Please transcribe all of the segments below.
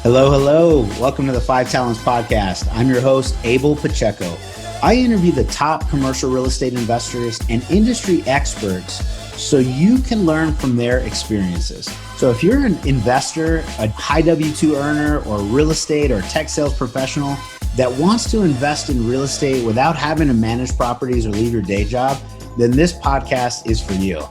Hello, hello. Welcome to the Five Talents Podcast. I'm your host, Abel Pacheco. I interview the top commercial real estate investors and industry experts so you can learn from their experiences. So if you're an investor, a high W-2 earner, or real estate or tech sales professional that wants to invest in real estate without having to manage properties or leave your day job, then this podcast is for you.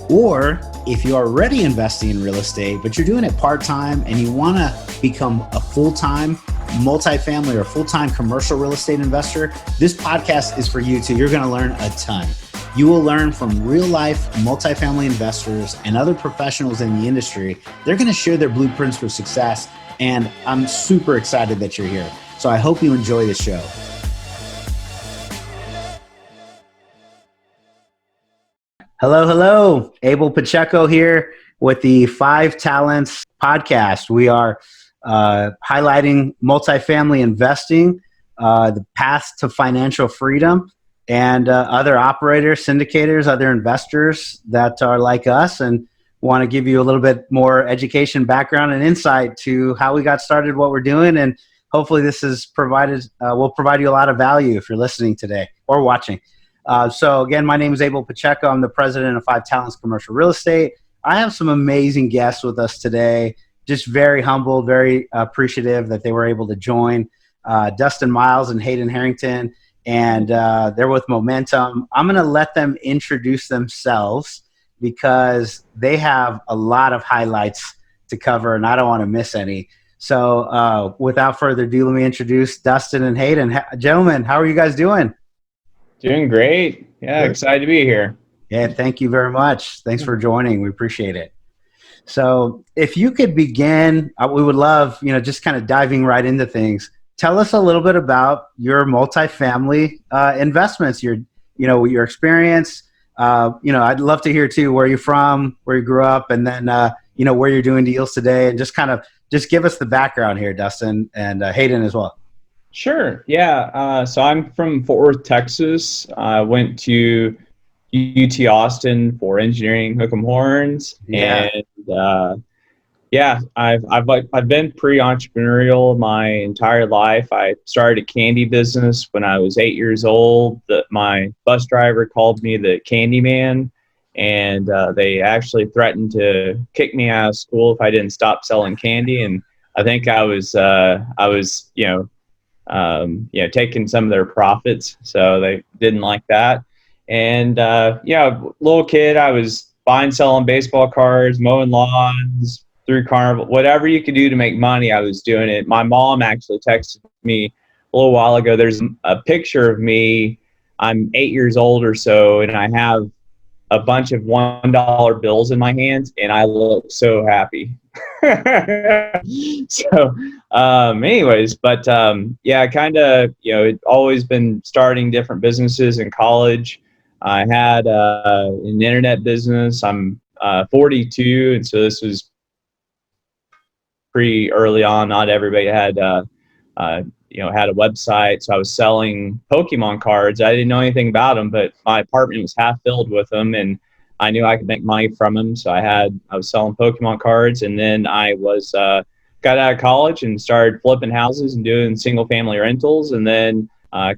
Or if you're already investing in real estate, but you're doing it part-time and you want to become a full-time multifamily or full-time commercial real estate investor, this podcast is for you too. You're going to learn a ton. You will learn from real-life multifamily investors and other professionals in the industry. They're going to share their blueprints for success, and I'm super excited that you're here. So I hope you enjoy the show. Hello, hello. Abel Pacheco here with the Five Talents Podcast. We are highlighting multifamily investing, the path to financial freedom, and other operators, syndicators, other investors that are like us and want to give you a little bit more education, background, and insight to how we got started, what we're doing, and hopefully this is will provide you a lot of value if you're listening today or watching. So again, my name is Abel Pacheco. I'm the president of Five Talents Commercial Real Estate. I have some amazing guests with us today. Just very humbled, very appreciative that they were able to join. Dustin and Hayden Harrington, and they're with Momentum. I'm going to let them introduce themselves because they have a lot of highlights to cover, and I don't want to miss any. So without further ado, let me introduce Dustin and Hayden. Gentlemen, how are you guys doing? Doing great. Yeah, excited to be here. Yeah, thank you very much. Thanks for joining. We appreciate it. So if you could begin, we would love, just kind of diving right into things. Tell us a little bit about your multifamily investments, your experience. I'd love to hear too, where you're from, where you grew up, and then, where you're doing deals today, and just give us the background here, Dustin, and Hayden as well. Sure. Yeah. So I'm from Fort Worth, Texas. I went to UT Austin for engineering, hook 'em horns, and I've been pre-entrepreneurial my entire life. I started a candy business when I was 8 years old. My bus driver called me the Candy Man, and they actually threatened to kick me out of school if I didn't stop selling candy. And I think I was taking some of their profits, so they didn't like that. And little kid, I was buying, selling baseball cards, mowing lawns, through carnival, whatever you could do to make money, I was doing it. My mom actually texted me a little while ago. There's a picture of me. I'm 8 years old or so, and I have a bunch of $1 bills in my hands, and I look so happy. So, I'd always been starting different businesses in college. I had an internet business. I'm 42, and so this was pretty early on. Not everybody had had a website, so I was selling Pokemon cards. I didn't know anything about them, but my apartment was half filled with them, and I knew I could make money from them. So I was selling Pokemon cards, and then I got out of college and started flipping houses and doing single family rentals. And then always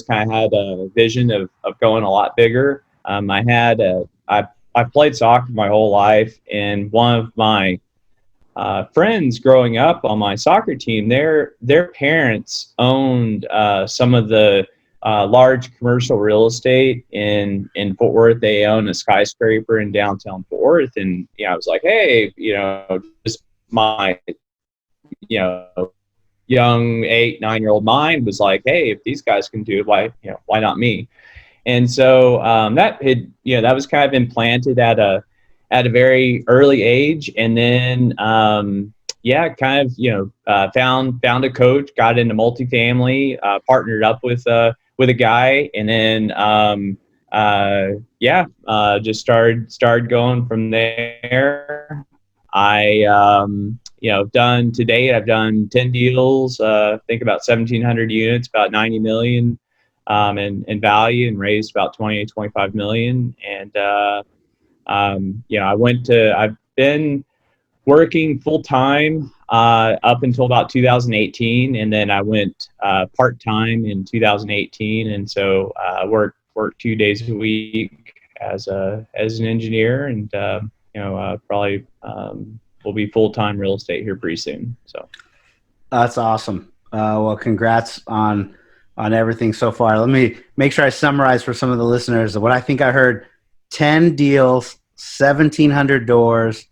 kind of had a vision of going a lot bigger. I played soccer my whole life, and one of my friends growing up on my soccer team, their parents owned some of the large commercial real estate in Fort Worth. They own a skyscraper in downtown Fort Worth, and I was like, hey, just my young 8-9-year-old mind was like, hey, if these guys can do it, why not me? And so that was kind of implanted at a very early age. And then found a coach, got into multifamily, partnered up with a guy, and then just started going from there. To date, I've done 10 deals, I think about 1,700 units, about 90 million in value, and raised about 20 to 25 million. And I've been working full time up until about 2018, and then I went part time in 2018, and so worked 2 days a week as an engineer, and probably will be full time real estate here pretty soon. So That's awesome. Well, congrats on everything so far. Let me make sure I summarize for some of the listeners what I think I heard: 10 deals, 1,700 doors,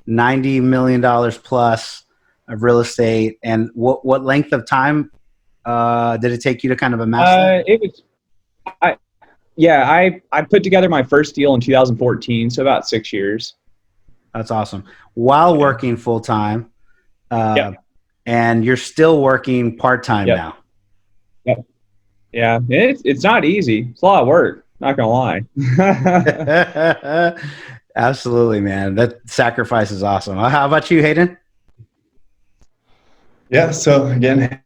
$90 million plus of real estate. And what length of time did it take you to kind of amass that? it was I put together my first deal in 2014, so about 6 years. That's awesome. While working full time, Yep. and you're still working part time now. Yep. Yeah, it's not easy. It's a lot of work. Not gonna lie. Absolutely, man. That sacrifice is awesome. How about you, Hayden? Yeah, so again,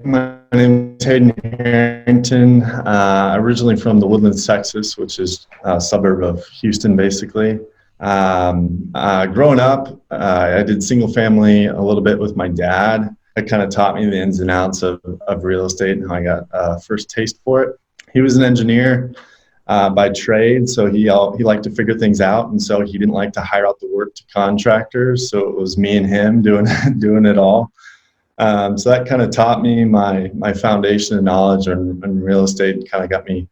my name is Hayden Harrington. Originally from the Woodlands, Texas, which is a suburb of Houston, basically. Growing up, I did single family a little bit with my dad. It kind of taught me the ins and outs of real estate and how I got first taste for it. He was an engineer by trade, so he liked to figure things out, and so he didn't like to hire out the work to contractors. So it was me and him doing it all. So that kind of taught me my foundation of knowledge on real estate. Kind of got me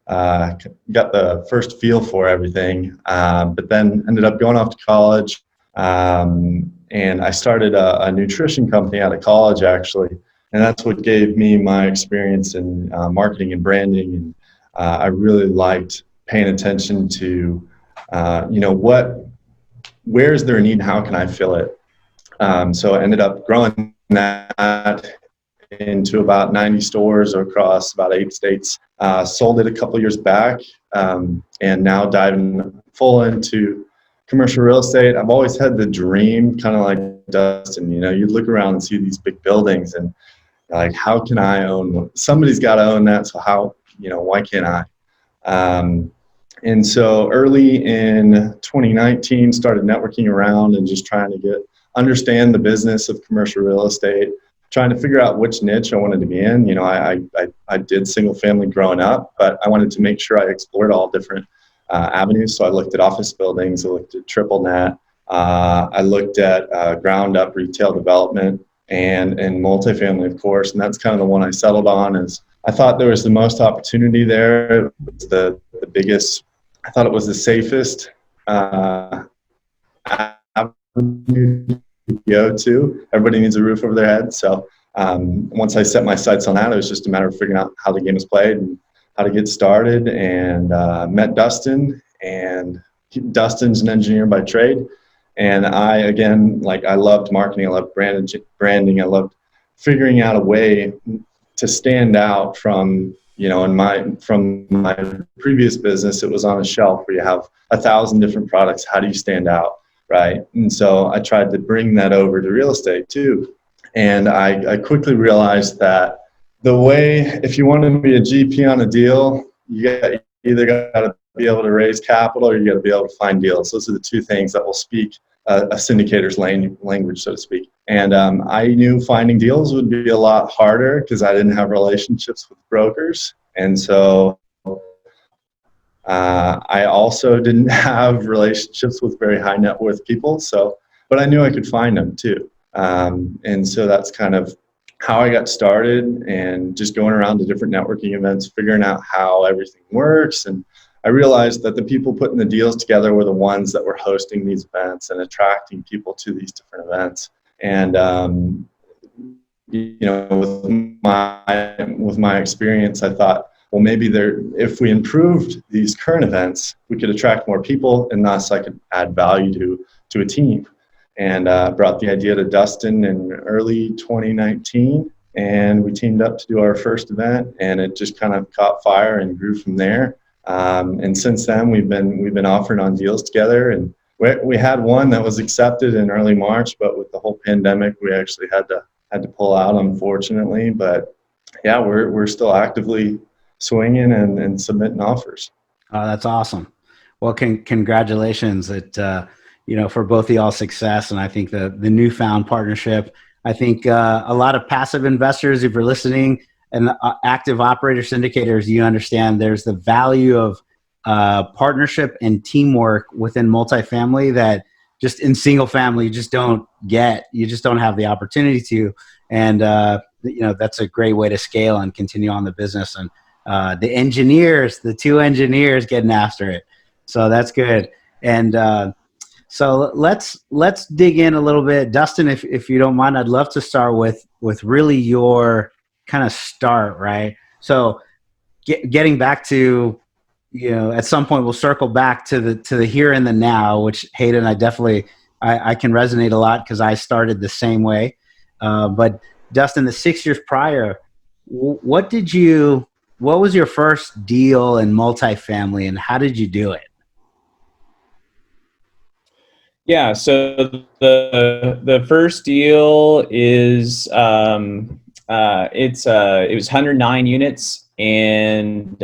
got the first feel for everything. But then ended up going off to college, and I started a nutrition company out of college, actually, and that's what gave me my experience in marketing and branding. And I really liked paying attention to where's there a need, and how can I fill it. So I ended up growing that into about 90 stores across about 8 states. Sold it a couple years back, and now diving full into commercial real estate. I've always had the dream, kind of like Dustin, you look around and see these big buildings and like, how can I own one? Somebody's got to own that. So why can't I? And so early in 2019, started networking around and just trying to understand the business of commercial real estate, trying to figure out which niche I wanted to be in. I did single family growing up, but I wanted to make sure I explored all different avenues. So I looked at office buildings, I looked at triple net, I looked at ground up retail development and multifamily, of course. And that's kind of the one I settled on. Is I thought there was the most opportunity there. It was the biggest. I thought it was the safest avenue to go to. Everybody needs a roof over their head. So once I set my sights on that, it was just a matter of figuring out how the game is played and how to get started. And met Dustin, and Dustin's an engineer by trade. And I loved marketing. I loved branding. I loved figuring out a way to stand out from, from my previous business. It was on a shelf where you have 1,000 different products. How do you stand out? Right. And so I tried to bring that over to real estate too. And I quickly realized that if you want to be a GP on a deal, you either got to be able to raise capital or you got to be able to find deals. Those are the two things that will speak a syndicator's language, so to speak. And I knew finding deals would be a lot harder because I didn't have relationships with brokers. And so I also didn't have relationships with very high net worth people. But I knew I could find them too. And so that's kind of how I got started, and just going around to different networking events, figuring out how everything works. And I realized that the people putting the deals together were the ones that were hosting these events and attracting people to these different events. And, with my experience, I thought, well, maybe if we improved these current events, we could attract more people, and thus I could add value to a team. And brought the idea to Dustin in early 2019, and we teamed up to do our first event, and it just kind of caught fire and grew from there. And since then, we've been offering on deals together, and we had one that was accepted in early March, but with the whole pandemic, we actually had to pull out, unfortunately. But yeah, we're still actively swinging and submitting offers. Oh, that's awesome. Well, congratulations. for both of y'all success. And I think the newfound partnership, I think a lot of passive investors, if you're listening, and active operator syndicators, you understand there's the value of partnership and teamwork within multifamily that just in single family you just don't get. You just don't have the opportunity to. And that's a great way to scale and continue on the business. And the two engineers getting after it. So that's good. And so let's dig in a little bit. Dustin, if you don't mind, I'd love to start with really your kind of start, right? So getting back to, at some point we'll circle back to the here and the now, which Hayden, I definitely, I can resonate a lot because I started the same way. But Dustin, the 6 years prior, what was your first deal in multifamily and how did you do it? Yeah, so the first deal is it was 109 units, and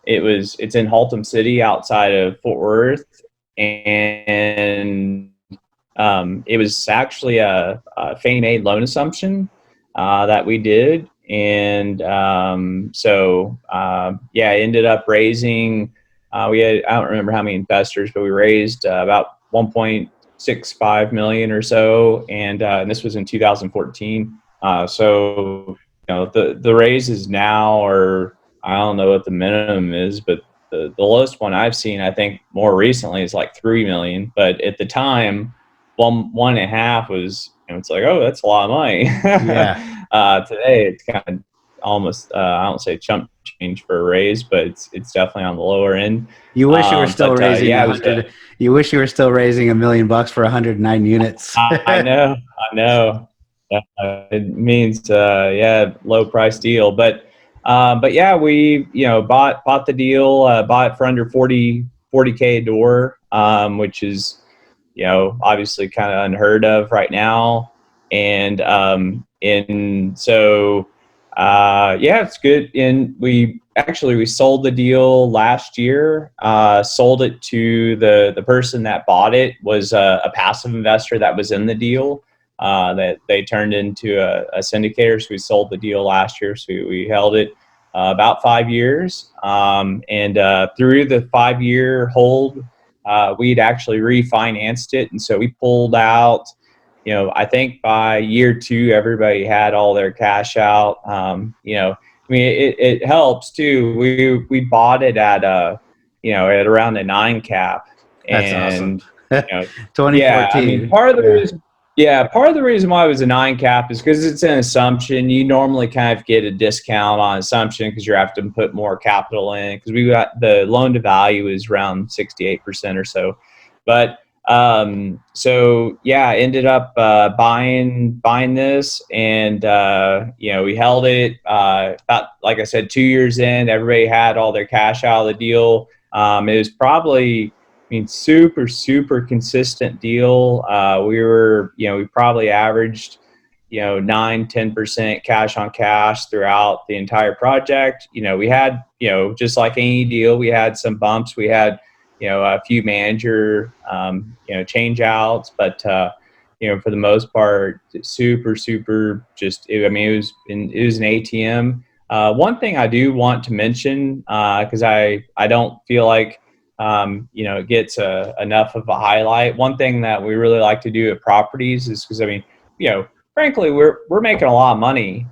it's in Haltom City outside of Fort Worth, and it was actually a Fannie Mae loan assumption that we did, and I ended up raising. I don't remember how many investors, but we raised about 1.65 million or so, and this was in 2014. The raises now are, I don't know what the minimum is, but the lowest one I've seen, I think more recently, is like 3 million. But at the time, 1.5 was, it's like, oh, that's a lot of money. Yeah. Today it's kind of almost, I don't say chump change for a raise, but it's definitely on the lower end. You wish you were still raising you wish you were still raising $1 million for 109 units. I know. It means low price deal, but yeah, we bought the deal, bought it for under 40K a door, which is obviously kind of unheard of right now, and it's good. And we sold the deal last year. Sold it to the person that bought it was a passive investor that was in the deal. That they turned into a syndicator. So we sold the deal last year. So we held it about 5 years. And through the 5-year hold, we'd actually refinanced it. And so we pulled out, I think by year 2, everybody had all their cash out. It helps too. We bought it at at around a 9 cap. That's and, awesome. 2014. Yeah, part of the reason why it was a 9 cap is because it's an assumption. You normally kind of get a discount on assumption because you have to put more capital in, because we got the loan to value is around 68% or so. But ended up buying this, and we held it about, like I said, 2 years in. Everybody had all their cash out of the deal. It was probably, super consistent deal. We probably averaged 9-10% cash on cash throughout the entire project. We had, just like any deal, we had some bumps. We had a few manager, change outs, but, for the most part, super, just, it was an ATM. One thing I do want to mention, cause I don't feel like, it gets enough of a highlight. One thing that we really like to do at properties is, cause frankly, we're making a lot of money,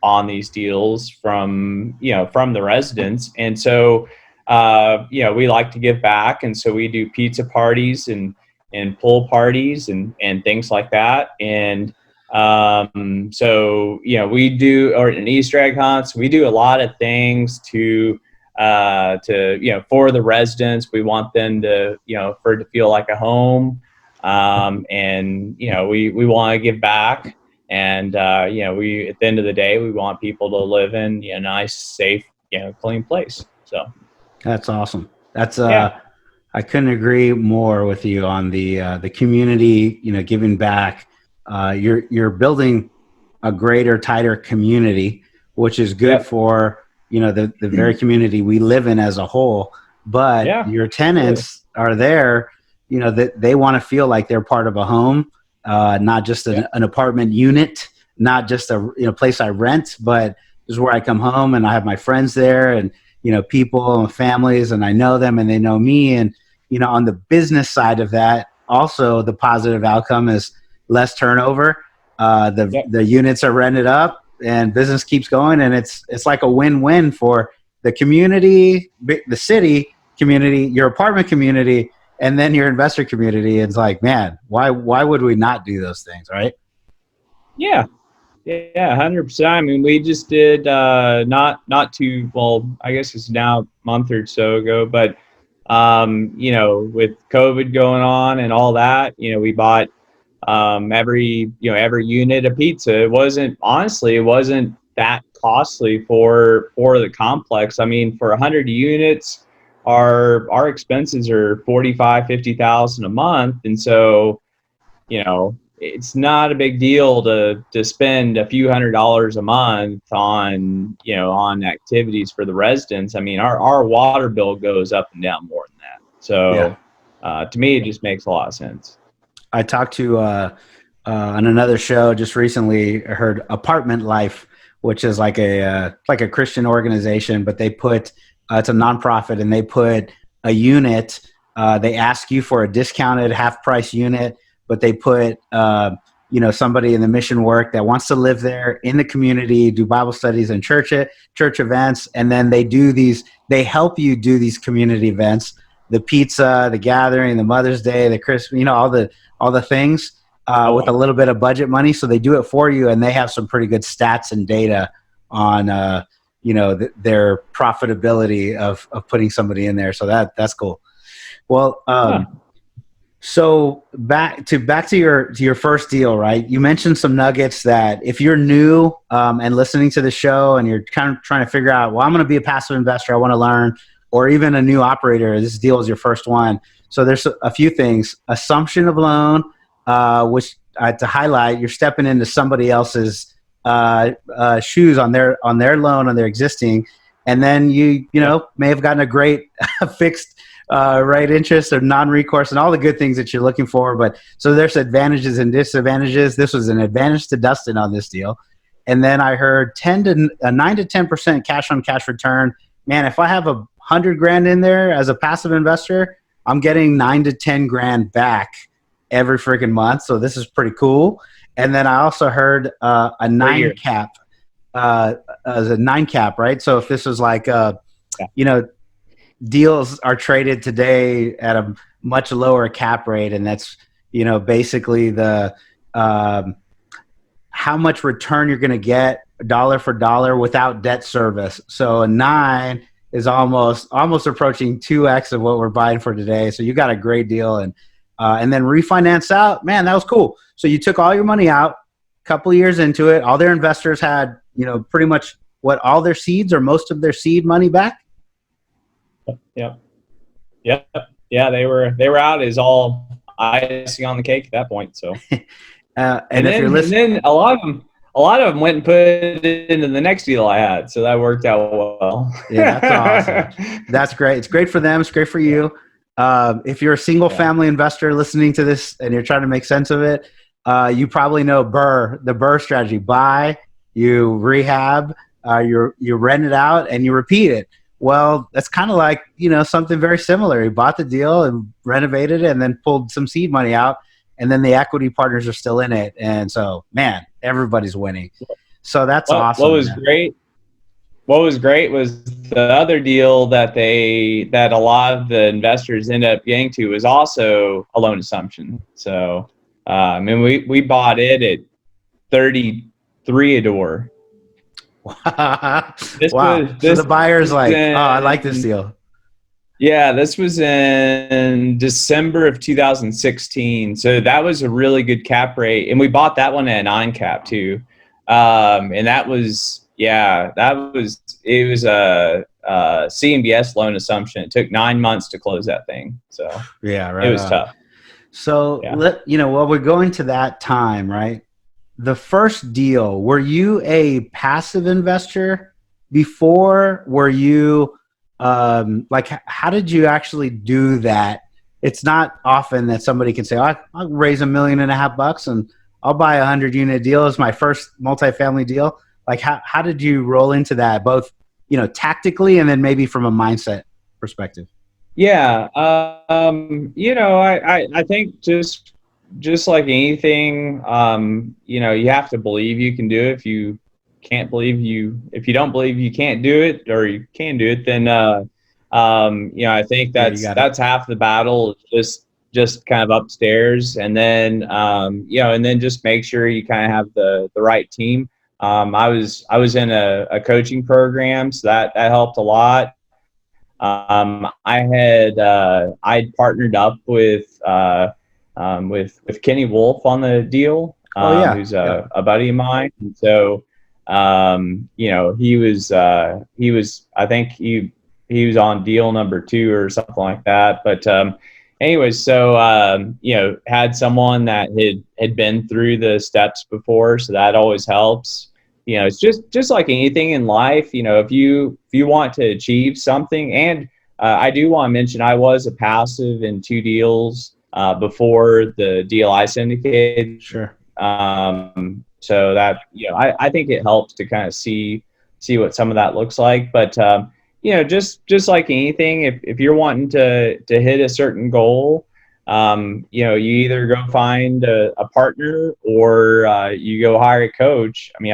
on these deals from the residents. And so, we like to give back. And so we do pizza parties and pool parties and things like that. And we do, or an Easter egg hunts. We do a lot of things to for the residents. We want them to, for it to feel like a home. We want to give back. And, we, at the end of the day, we want people to live in a nice, safe, clean place. So. That's awesome. That's I couldn't agree more with you on the community, giving back. You're building a greater, tighter community, which is good for the very community we live in as a whole. But your tenants are there, that they want to feel like they're part of a home, not just an apartment unit, not just a place I rent, but this is where I come home and I have my friends there, and people and families, and I know them and they know me. And on the business side of that, also the positive outcome is less turnover. The units are rented up and business keeps going, and it's like a win-win for the community, the city community, your apartment community, and then your investor community. It's like, man, why would we not do those things, right? Yeah. Yeah, 100%. I mean, we just did not too well. I guess it's now a month or so ago, but with COVID going on and all that, we bought every unit of pizza. It wasn't that costly for the complex. I mean, for 100 units, our expenses are $45,000-$50,000 a month, and so it's not a big deal to spend a few $100s a month on activities for the residents. I mean, our water bill goes up and down more than that. So to me, it just makes a lot of sense. I talked to on another show just recently. I heard Apartment Life, which is like a Christian organization, but they put it's a nonprofit, and they put a unit. They ask you for a discounted half price unit, but they put somebody in the mission work that wants to live there in the community, do Bible studies and church events, and then they help you do these community events, the pizza, the gathering, the Mother's Day, the Christmas, all the things with a little bit of budget money. So they do it for you, and they have some pretty good stats and data on their profitability of putting somebody in there. So that's cool. Well, so back to your first deal, right? You mentioned some nuggets that if you're new and listening to the show and you're kind of trying to figure out, well, I'm going to be a passive investor, I want to learn, or even a new operator, this deal is your first one. So there's a few things. Assumption of loan, which to highlight, you're stepping into somebody else's shoes on their loan, on their existing, and then you may have gotten a great fixed rate interest or non-recourse and all the good things that you're looking for. But so there's advantages and disadvantages. This was an advantage to Dustin on this deal. And then I heard 9 to 10% cash on cash return. Man, if I have $100,000 in there as a passive investor, I'm getting 9 to 10 grand back every freaking month. So this is pretty cool. And then I also heard a 9 cap, as a 9 cap, right? So if this was like, deals are traded today at a much lower cap rate, and that's basically the how much return you're going to get dollar for dollar without debt service. So a 9 is almost approaching 2x of what we're buying for today. So you got a great deal, and then refinance out. Man, that was cool. So you took all your money out, a couple of years into it. All their investors had pretty much all their seeds or most of their seed money back. Yeah. They were out is all icing on the cake at that point. So, and if you're listening, then a lot of them went and put it into the next deal I had. So that worked out well. Yeah, that's awesome. That's great. It's great for them. It's great for you. If you're a single family investor listening to this and you're trying to make sense of it, you probably know the BRRRR strategy: buy, you rehab, you rent it out, and you repeat it. Well, that's kind of like, something very similar. You bought the deal and renovated it and then pulled some seed money out, and then the equity partners are still in it. And so, man, everybody's winning. So that's awesome. What was great was the other deal that a lot of the investors end up getting to was also a loan assumption. So, we bought it at 33 a door. Wow. So the buyer's like, I like this deal. Yeah, this was in December of 2016. So that was a really good cap rate. And we bought that one at a 9 cap too. And it was a CMBS loan assumption. It took 9 months to close that thing. So yeah, right. It was tough. So while we're going to that time, right? The first deal, were you a passive investor before? Were you how did you actually do that it's not often that somebody can say, oh, I'll raise $1.5 million and I'll buy a 100-unit deal as my first multifamily deal. Like, how did you roll into that, both, tactically and then maybe from a mindset perspective? Yeah, I think just like anything, you have to believe you can do it. If you don't believe you can't do it, or you can do it, then I think Yeah, you got it. that's half the battle. Just kind of upstairs, and then and then just make sure you kind of have the right team. I was in a coaching program, so that helped a lot. I'd partnered up with Kenny Wolf on the deal, Oh yeah. who's Yeah. a buddy of mine. And so, he was, I think he was on deal number 2 or something like that. But, anyways, so, had someone that had been through the steps before. So that always helps. It's just like anything in life, if you want to achieve something. And I do want to mention, I was a passive in 2 deals before the deal I syndicated. Sure. So that, I think it helps to kind of see what some of that looks like. But, just like anything, if you're wanting to hit a certain goal, you either go find a partner, or you go hire a coach. I mean,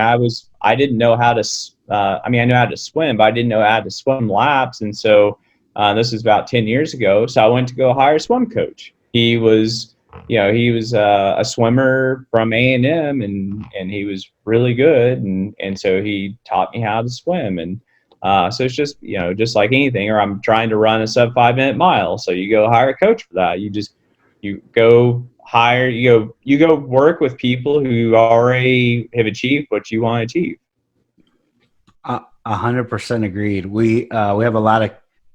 I didn't know how to, I know how to swim, but I didn't know how to swim laps. And so this is about 10 years ago. So I went to go hire a swim coach. He was a swimmer from A&M, and he was really good. And so he taught me how to swim. And so it's just, just like anything, or I'm trying to run a sub 5-minute mile. So you go hire a coach for that. You go work with people who already have achieved what you want to achieve. 100% agreed. We have a lot of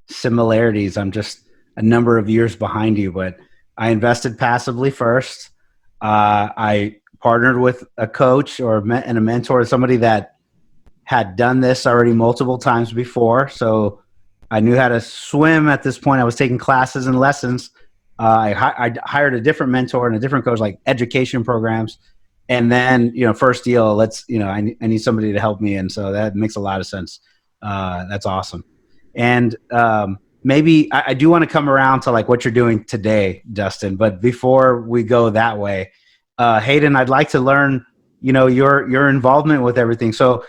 similarities. I'm just a number of years behind you, but I invested passively first. I partnered with a coach and a mentor, somebody that had done this already multiple times before. So I knew how to swim at this point. I was taking classes and lessons. I hired a different mentor and a different coach, like education programs. And then, first deal, I need somebody to help me. And so that makes a lot of sense. That's awesome. And maybe I do want to come around to like what you're doing today, Dustin. But before we go that way, Hayden, I'd like to learn, your involvement with everything. So,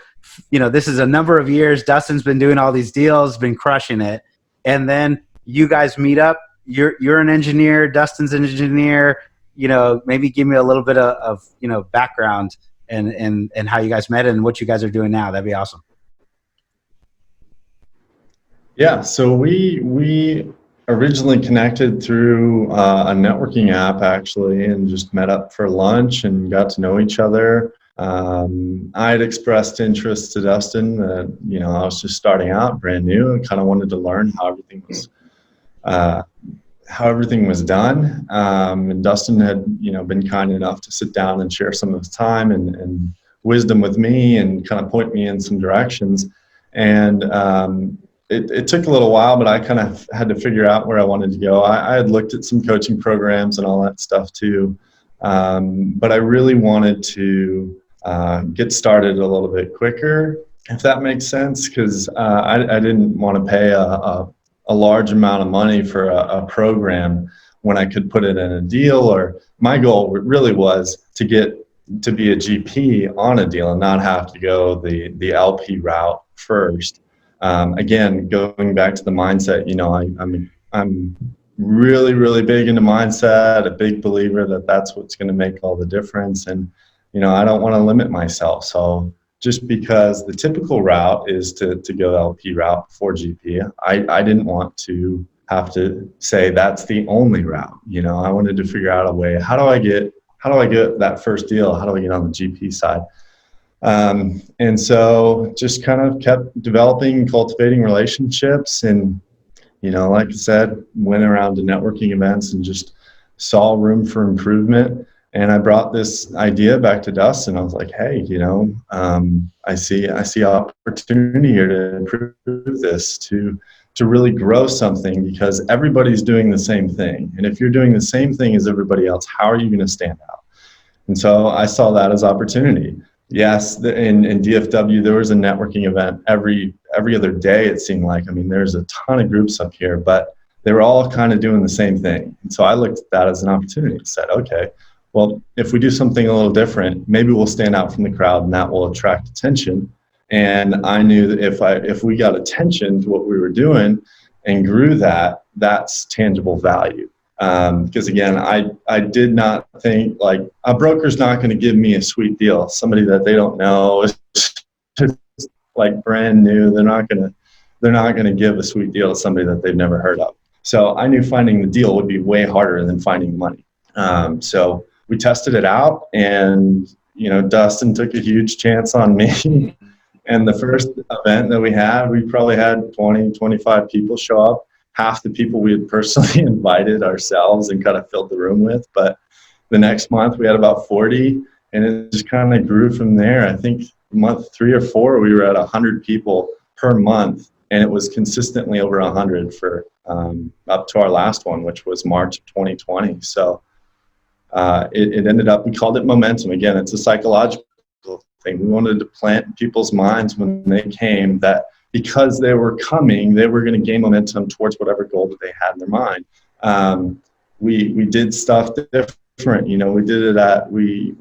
this is a number of years. Dustin's been doing all these deals, been crushing it. And then you guys meet up. You're an engineer. Dustin's an engineer. Maybe give me a little bit of background and how you guys met and what you guys are doing now. That'd be awesome. Yeah, so we originally connected through a networking app, actually, and just met up for lunch and got to know each other. I had expressed interest to Dustin that, I was just starting out, brand new, and kind of wanted to learn how everything was done. And Dustin had, been kind enough to sit down and share some of his time and wisdom with me and kind of point me in some directions. And it took a little while, but I kind of had to figure out where I wanted to go. I had looked at some coaching programs and all that stuff too. But I really wanted to get started a little bit quicker, if that makes sense, because I didn't want to pay a large amount of money for a program when I could put it in a deal. Or my goal really was to get to be a GP on a deal and not have to go the LP route first. Again, going back to the mindset, I'm really, really big into mindset, a big believer that that's what's going to make all the difference. And, I don't want to limit myself. So just because the typical route is to go LP route before GP, I didn't want to have to say that's the only route. I wanted to figure out a way, how do I get that first deal? How do I get on the GP side? And so just kind of kept developing, cultivating relationships, and, like I said, went around to networking events and just saw room for improvement. And I brought this idea back to Dustin. I was like, hey, I see opportunity here to improve this, to to really grow something, because everybody's doing the same thing. And if you're doing the same thing as everybody else, how are you going to stand out? And so I saw that as opportunity. Yes, in DFW, there was a networking event every other day, it seemed like. I mean, there's a ton of groups up here, but they were all kind of doing the same thing. And so I looked at that as an opportunity and said, okay, well, if we do something a little different, maybe we'll stand out from the crowd and that will attract attention. And I knew that if we got attention to what we were doing and grew that, that's tangible value. Because again, I did not think, like, a broker's not going to give me a sweet deal. Somebody that they don't know is like brand new. They're not going to give a sweet deal to somebody that they've never heard of. So I knew finding the deal would be way harder than finding money. So we tested it out, and Dustin took a huge chance on me. And the first event that we had, we probably had 20, 25 people show up. Half the people we had personally invited ourselves and kind of filled the room with. But the next month we had about 40, and it just kind of grew from there. I think month 3 or 4, we were at 100 people per month, and it was consistently over 100 for up to our last one, which was March of 2020. So it ended up, we called it Momentum. Again, it's a psychological thing. We wanted to plant in people's minds when they came that because they were coming, they were going to gain momentum towards whatever goal that they had in their mind. We did stuff different. We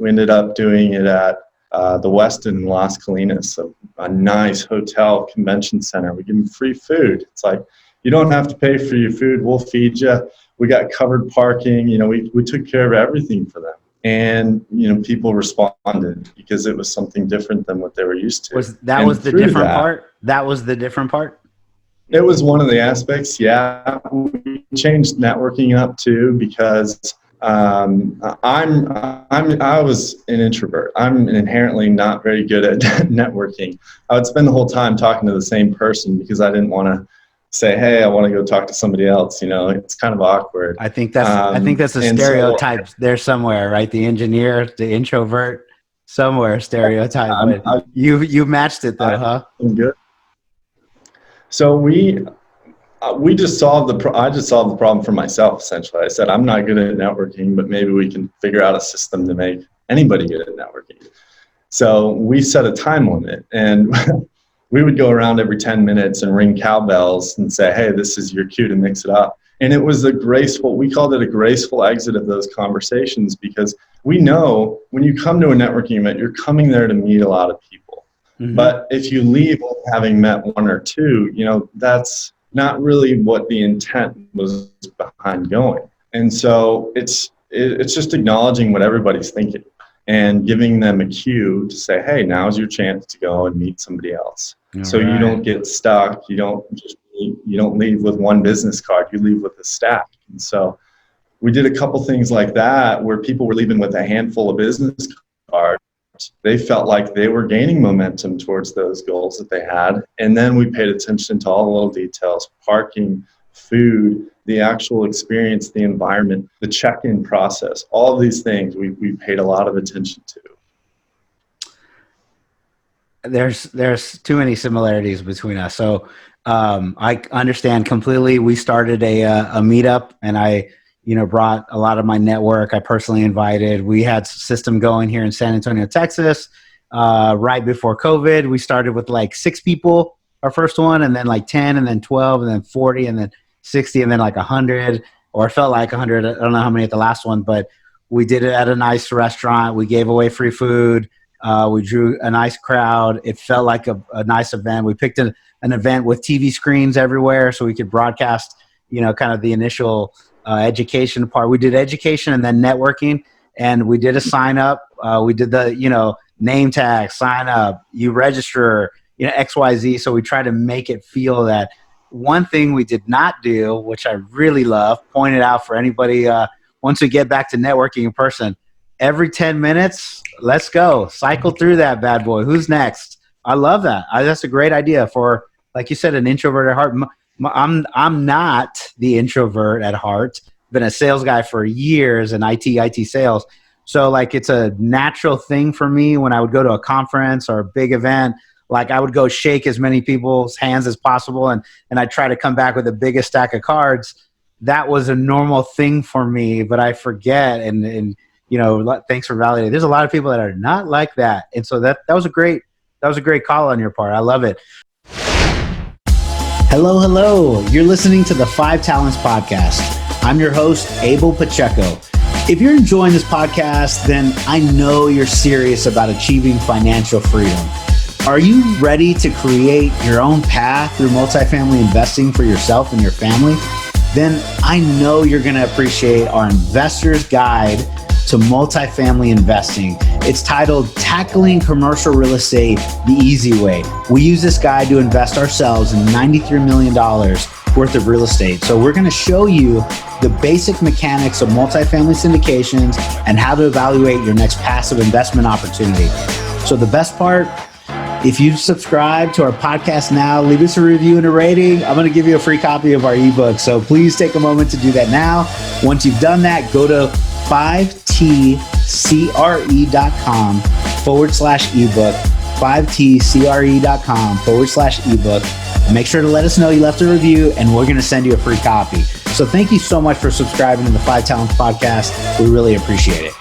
ended up doing it at the Westin in Las Colinas, a nice hotel convention center. We give them free food. It's like, you don't have to pay for your food. We'll feed you. We got covered parking. We took care of everything for them. And, people responded because it was something different than what they were used to. That was the different part? That was the different part? It was one of the aspects, yeah. We changed networking up too, because I was an introvert. I'm inherently not very good at networking. I would spend the whole time talking to the same person because I didn't want to say, hey, I want to go talk to somebody else. It's kind of awkward. I think that's a stereotype there somewhere, right? The engineer, the introvert, somewhere stereotype. You matched it though, huh? I'm good. So we just solved I just solved the problem for myself, essentially. I said, I'm not good at networking, but maybe we can figure out a system to make anybody good at networking. So we set a time limit, and we would go around every 10 minutes and ring cowbells and say, hey, this is your cue to mix it up. And it was we called it a graceful exit of those conversations, because we know when you come to a networking event, you're coming there to meet a lot of people. Mm-hmm. But if you leave having met one or two, that's not really what the intent was behind going. And so it's just acknowledging what everybody's thinking and giving them a cue to say, hey, now's your chance to go and meet somebody else. All so right. You don't get stuck. You don't leave with one business card. You leave with a stack. And so we did a couple things like that where people were leaving with a handful of business cards. They felt like they were gaining momentum towards those goals that they had. And then we paid attention to all the little details: parking, food, the actual experience, the environment, the check-in process. All of these things we paid a lot of attention to. There's too many similarities between us. So I understand completely. We started a meetup, and I brought a lot of my network. I personally invited. We had a system going here in San Antonio, Texas, right before COVID. We started with like 6 people, our first one, and then like 10, and then 12, and then 40, and then 60, and then like 100, or it felt like 100. I don't know how many at the last one, but we did it at a nice restaurant. We gave away free food. We drew a nice crowd. It felt like a nice event. We picked an event with TV screens everywhere so we could broadcast, kind of the initial education part. We did education and then networking, and we did a sign up. We did the, name tag, sign up, you register, XYZ. So we try to make it feel that. One thing we did not do, which I really love, pointed out for anybody, once we get back to networking in person, every 10 minutes, let's go. Cycle through that bad boy. Who's next? I love that. That's a great idea for, like you said, an introvert at heart. I'm not the introvert at heart. Been a sales guy for years in IT sales. So like it's a natural thing for me when I would go to a conference or a big event. like I would go shake as many people's hands as possible, and I'd try to come back with the biggest stack of cards. That was a normal thing for me, but I forget. And thanks for validating. There's a lot of people that are not like that, and so that was a great call on your part. I love it. Hello. You're listening to the 5 Talents Podcast. I'm your host, Abel Pacheco. If you're enjoying this podcast, then I know you're serious about achieving financial freedom. Are you ready to create your own path through multifamily investing for yourself and your family? Then I know you're going to appreciate our Investor's Guide to Multifamily Investing. It's titled Tackling Commercial Real Estate the Easy Way. We use this guide to invest ourselves in $93 million worth of real estate. So we're going to show you the basic mechanics of multifamily syndications and how to evaluate your next passive investment opportunity. So the best part, if you subscribe to our podcast now, leave us a review and a rating. I'm going to give you a free copy of our ebook. So please take a moment to do that now. Once you've done that, go to 5tcre.com/ebook, 5tcre.com/ebook. Make sure to let us know you left a review, and we're going to send you a free copy. So thank you so much for subscribing to the 5 Talents Podcast. We really appreciate it.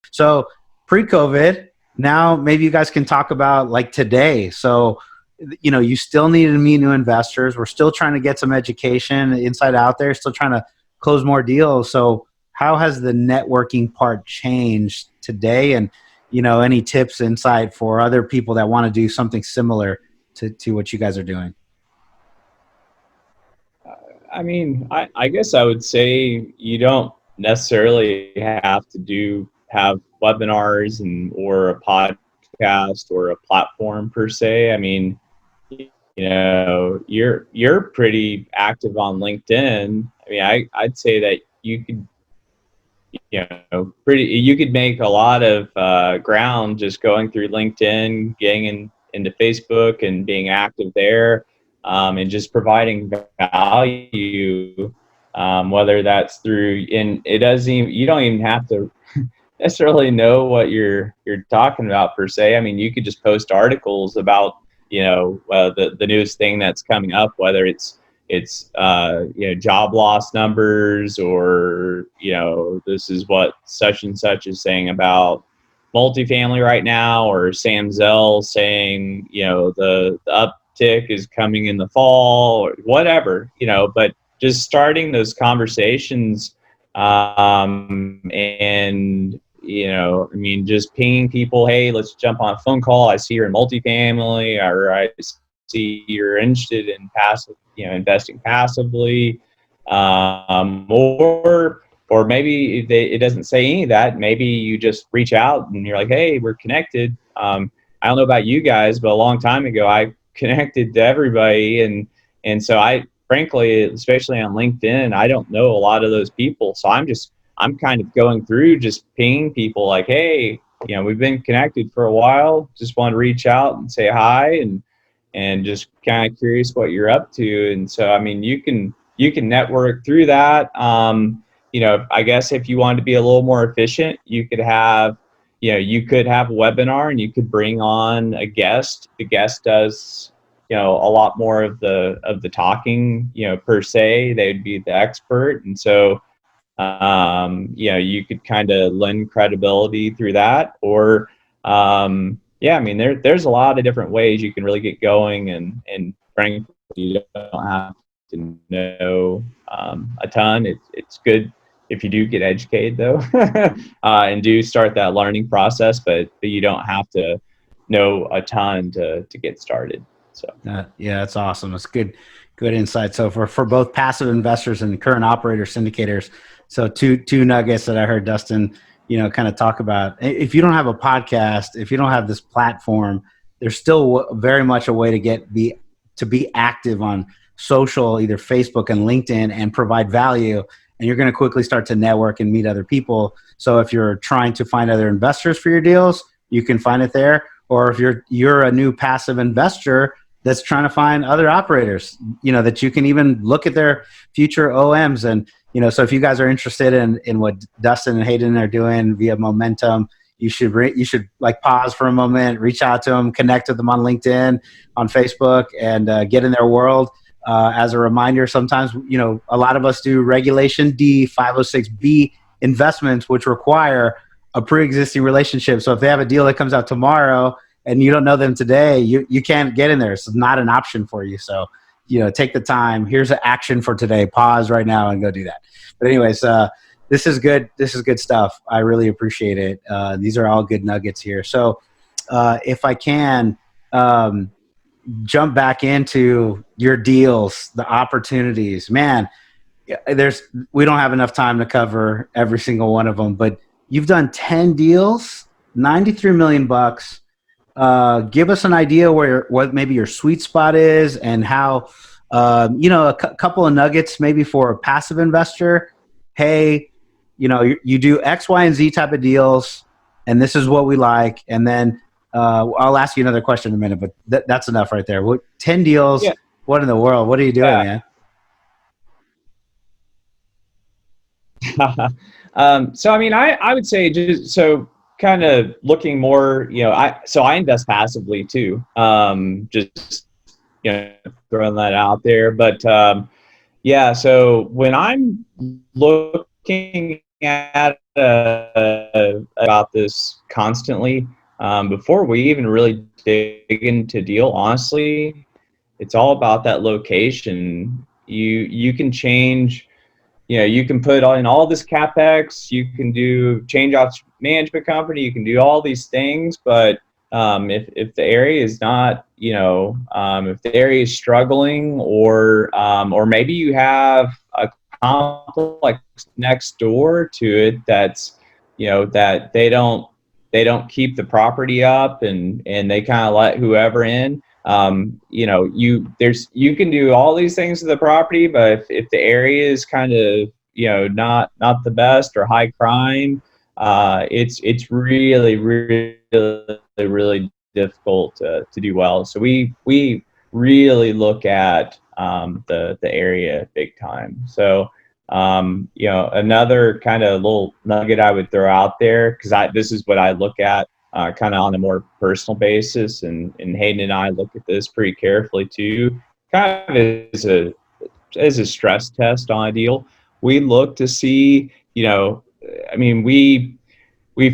So pre-COVID, now maybe you guys can talk about like today. So, you still need to meet new investors. We're still trying to get some education inside out there, still trying to close more deals. So how has the networking part changed today? And, any tips, insight for other people that want to do something similar to what you guys are doing? I guess I would say you don't necessarily have to have webinars or a podcast or a platform per se. You're pretty active on LinkedIn. I'd say that you could, you could make a lot of ground just going through LinkedIn, getting into Facebook and being active there, and just providing value, whether that's through, and you don't even have to necessarily know what you're talking about per se. You could just post articles about the newest thing that's coming up, whether it's job loss numbers, or this is what such and such is saying about multifamily right now, or Sam Zell saying the uptick is coming in the fall, or whatever, but just starting those conversations, and just pinging people, hey, let's jump on a phone call. I see you're in multifamily, or I see you're interested in passive, investing passively, or maybe it doesn't say any of that. Maybe you just reach out and you're like, hey, we're connected. I don't know about you guys, but a long time ago, I connected to everybody, and so frankly, especially on LinkedIn, I don't know a lot of those people. So I'm kind of going through just pinging people like, hey, we've been connected for a while. Just want to reach out and say hi, and just kind of curious what you're up to. And so, you can network through that. I guess if you wanted to be a little more efficient, you could have a webinar, and you could bring on a guest. The guest does a lot more of the talking, per se. They'd be the expert. And so, you could kind of lend credibility through that, or, there's a lot of different ways you can really get going, and frankly, you don't have to know, a ton. It's good if you do get educated though, and do start that learning process, but you don't have to know a ton to get started. So yeah, that's awesome. That's good insight. So for both passive investors and current operator syndicators, so two nuggets that I heard Dustin, kind of talk about. If you don't have a podcast, if you don't have this platform, there's still very much a way to be active on social, either Facebook and LinkedIn, and provide value. And you're going to quickly start to network and meet other people. So if you're trying to find other investors for your deals, you can find it there. Or if you're a new passive investor, that's trying to find other operators, that you can even look at their future OMs. And, so if you guys are interested in what Dustin and Hayden are doing via Momentum, you should like pause for a moment, reach out to them, connect with them on LinkedIn, on Facebook, and get in their world. As a reminder, sometimes, a lot of us do Regulation D 506B investments, which require a pre-existing relationship. So if they have a deal that comes out tomorrow and you don't know them today, you can't get in there. It's not an option for you. So, take the time. Here's an action for today. Pause right now and go do that. But anyways, this is good. This is good stuff. I really appreciate it. These are all good nuggets here. So if I can jump back into your deals, the opportunities, man, we don't have enough time to cover every single one of them, but you've done 10 deals, 93 million bucks. Give us an idea what maybe your sweet spot is and how, couple of nuggets maybe for a passive investor. Hey, you do X, Y, and Z type of deals, and this is what we like. And then I'll ask you another question in a minute, but that's enough right there. 10 deals. Yeah. What in the world? What are you doing, man? So, I mean, I would say just so kind of looking more, I invest passively too. Just, throwing that out there. But yeah, so when I'm looking at about this constantly, before we even really dig into deal, honestly, it's all about that location. You can change. You can put in all this CapEx, you can change out management company, you can do all these things, but if the area is not, if the area is struggling, or maybe you have a complex next door to it that's, that they don't keep the property up and they kind of let whoever in. You can do all these things to the property, but if the area is kind of, not the best or high crime, it's really, really, really difficult to do well. So we really look at the area big time. So another kind of little nugget I would throw out there, because this is what I look at kind of on a more personal basis, and Hayden and I look at this pretty carefully too, kind of as a stress test on a deal. We look to see, I mean, we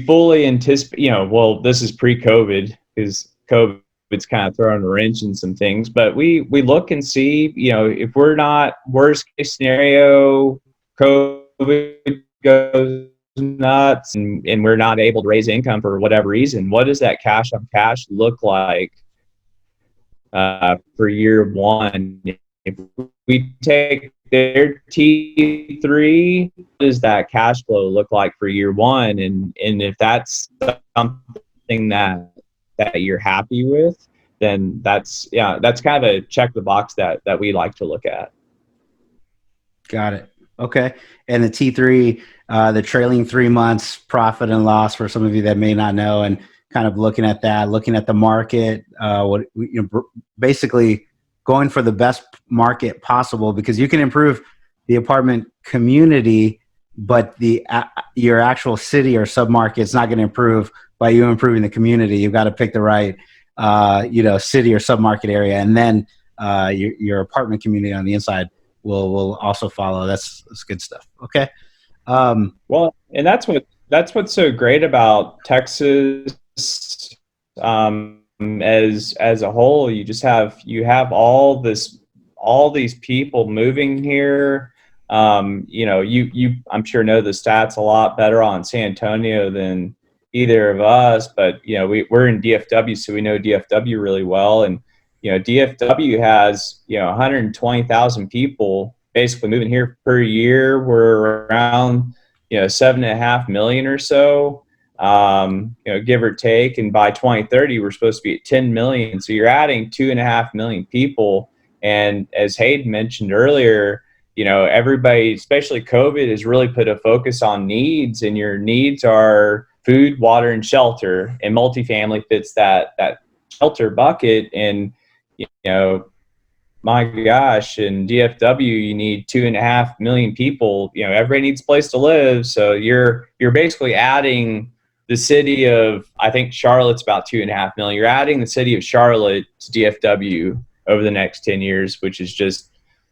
fully anticipate, well, this is pre-COVID, because COVID's kind of throwing a wrench in some things, but we look and see, if we're not, worst case scenario, COVID goes nuts and we're not able to raise income for whatever reason, what does that cash on cash look like for year one? If we take their T3, what does that cash flow look like for year one? And if that's something that you're happy with, then that's kind of a check the box that we like to look at. Got it. Okay. And the T3, the trailing 3 months profit and loss, for some of you that may not know, and kind of looking at that, looking at the market, basically going for the best market possible, because you can improve the apartment community, but your actual city or submarket is not going to improve by you improving the community. You've got to pick the right, city or submarket area, and then your apartment community on the inside will also follow. That's good stuff. Okay. Well, and that's what's so great about Texas. As a whole, you have all these people moving here. You I'm sure know the stats a lot better on San Antonio than either of us, but we're in DFW, so we know DFW really well. And DFW has 120,000 people basically moving here per year. We're around 7.5 million or so. Give or take, and by 2030 we're supposed to be at 10 million. So you're adding 2.5 million people, and as Hayden mentioned earlier, everybody, especially COVID, has really put a focus on needs, and your needs are food, water, and shelter, and multifamily fits that shelter bucket. And My gosh, in DFW, you need 2.5 million people. Everybody needs a place to live. So you're basically adding the city of, I think Charlotte's about 2.5 million. You're adding the city of Charlotte to DFW over the next 10 years, which is just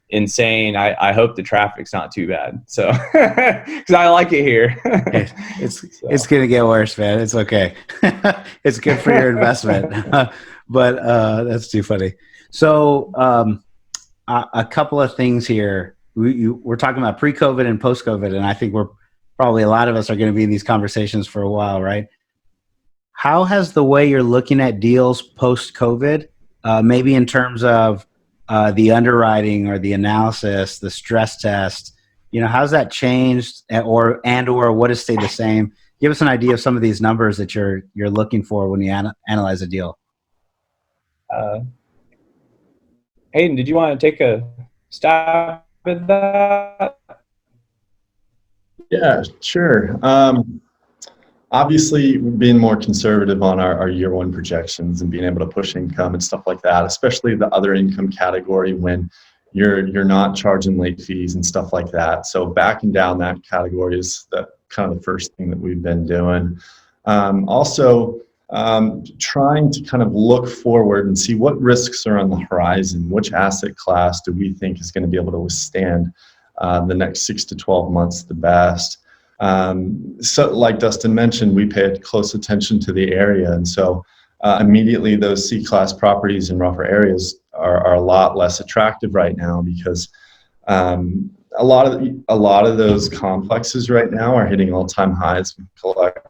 insane. I hope the traffic's not too bad. So, because I like it here. It's going to get worse, man. It's okay. It's good for your investment. But that's too funny. So a couple of things here. We're talking about pre-COVID and post-COVID, and I think we're probably, a lot of us are going to be in these conversations for a while, right? How has the way you're looking at deals post-COVID, maybe in terms of the underwriting or the analysis, the stress test, how's that changed, or what has stayed the same? Give us an idea of some of these numbers that you're looking for when you analyze a deal. Hayden, did you want to take a stab at that? Yeah, sure. Obviously, being more conservative on our year one projections and being able to push income and stuff like that, especially the other income category when you're not charging late fees and stuff like that. So backing down that category is kind of the first thing that we've been doing. Also, trying to kind of look forward and see what risks are on the horizon. Which asset class do we think is going to be able to withstand the next 6 to 12 months the best? So like Dustin mentioned, we paid close attention to the area. And so immediately those C-class properties in rougher areas are a lot less attractive right now, because a lot of those complexes right now are hitting all-time highs with collections,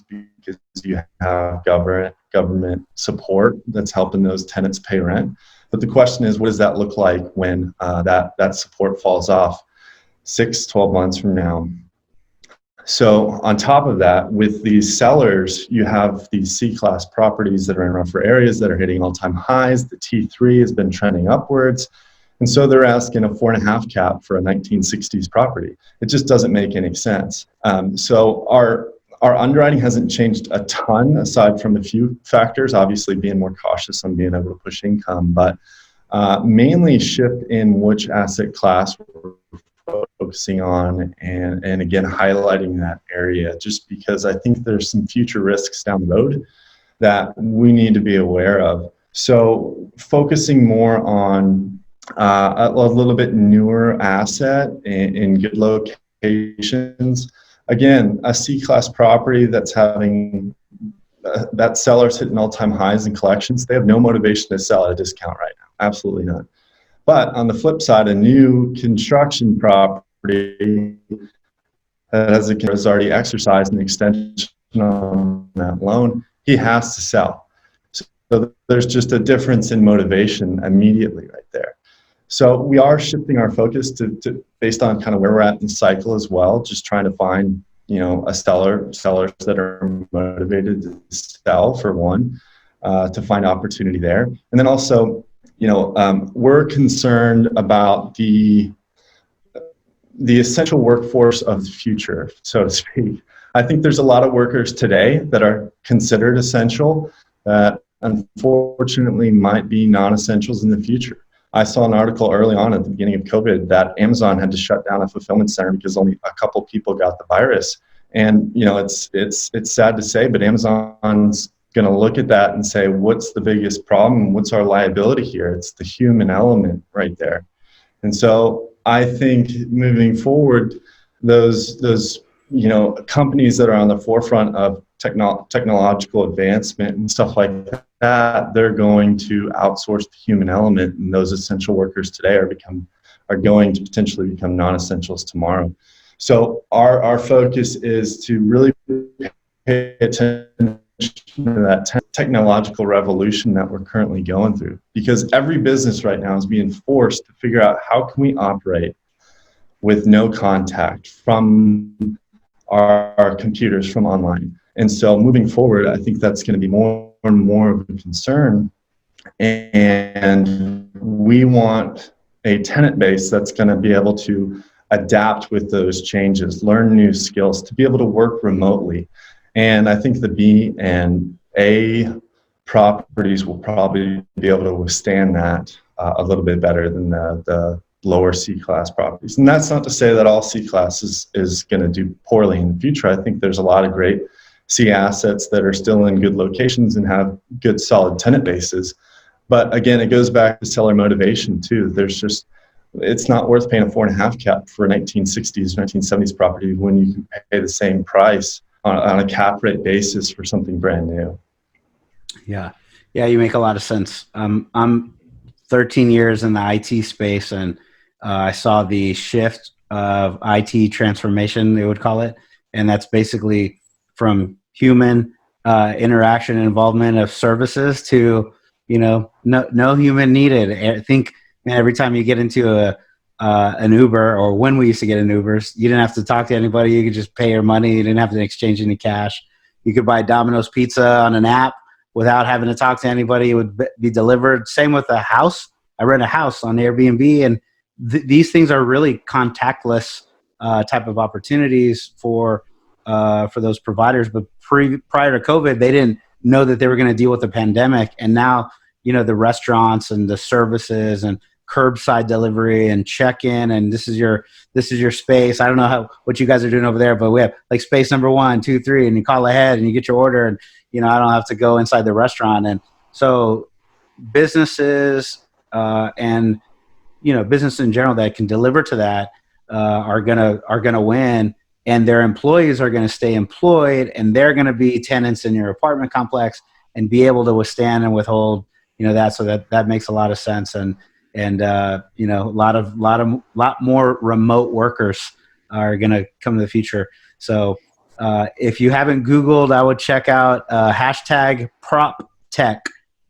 because you have government support that's helping those tenants pay rent. But the question is, what does that look like when that support falls off 6, 12 months from now? So on top of that, with these sellers, you have these C-class properties that are in rougher areas that are hitting all-time highs. The T3 has been trending upwards. And so they're asking a 4.5 cap for a 1960s property. It just doesn't make any sense. So our underwriting hasn't changed a ton, aside from a few factors, obviously being more cautious on being able to push income, but mainly shift in which asset class we're focusing on, and again, highlighting that area, just because I think there's some future risks down the road that we need to be aware of. So focusing more on a little bit newer asset in good locations. Again, a C-class property that's having that seller's hitting all-time highs in collections. They have no motivation to sell at a discount right now. Absolutely not. But on the flip side, a new construction property that has already exercised an extension on that loan, he has to sell. So there's just a difference in motivation immediately right there. So we are shifting our focus to based on kind of where we're at in the cycle as well, just trying to find, sellers that are motivated to sell, for one, to find opportunity there. And then also, we're concerned about the essential workforce of the future, so to speak. I think there's a lot of workers today that are considered essential that unfortunately might be non-essentials in the future. I saw an article early on at the beginning of COVID that Amazon had to shut down a fulfillment center because only a couple people got the virus. And it's sad to say, but Amazon's going to look at that and say, what's the biggest problem? What's our liability here? It's the human element right there. And so I think moving forward, those companies that are on the forefront of technological advancement and stuff like that, they're going to outsource the human element, and those essential workers today are going to potentially become non-essentials tomorrow. So our focus is to really pay attention to that technological revolution that we're currently going through, because every business right now is being forced to figure out how can we operate with no contact from our computers, from online. And so moving forward, I think that's going to be more and more of a concern. And we want a tenant base that's going to be able to adapt with those changes, learn new skills, to be able to work remotely. And I think the B and A properties will probably be able to withstand that a little bit better than the lower C-class properties. And that's not to say that all C-class is going to do poorly in the future. I think there's a lot of great C assets that are still in good locations and have good solid tenant bases. But again, it goes back to seller motivation too. It's not worth paying a 4.5 cap for a 1960s, 1970s property when you can pay the same price on a cap rate basis for something brand new. Yeah. Yeah, you make a lot of sense. I'm 13 years in the IT space, and I saw the shift of IT transformation, they would call it. And that's basically from human interaction and involvement of services to, no human needed. I think, man, every time you get into an Uber, or when we used to get in Ubers, you didn't have to talk to anybody. You could just pay your money. You didn't have to exchange any cash. You could buy Domino's pizza on an app without having to talk to anybody. It would be delivered. Same with a house. I rent a house on Airbnb, and these things are really contactless type of opportunities for those providers. But prior to COVID, they didn't know that they were going to deal with the pandemic. And now, the restaurants and the services and curbside delivery and check-in, and this is your space. I don't know what you guys are doing over there, but we have like space number 1, 2, 3, and you call ahead and you get your order, and I don't have to go inside the restaurant. And so businesses and business in general that can deliver to that are gonna win, and their employees are gonna stay employed, and they're gonna be tenants in your apartment complex and be able to withstand and withhold that. So that makes a lot of sense. And a lot more remote workers are going to come in the future. So if you haven't Googled, I would check out hashtag PropTech,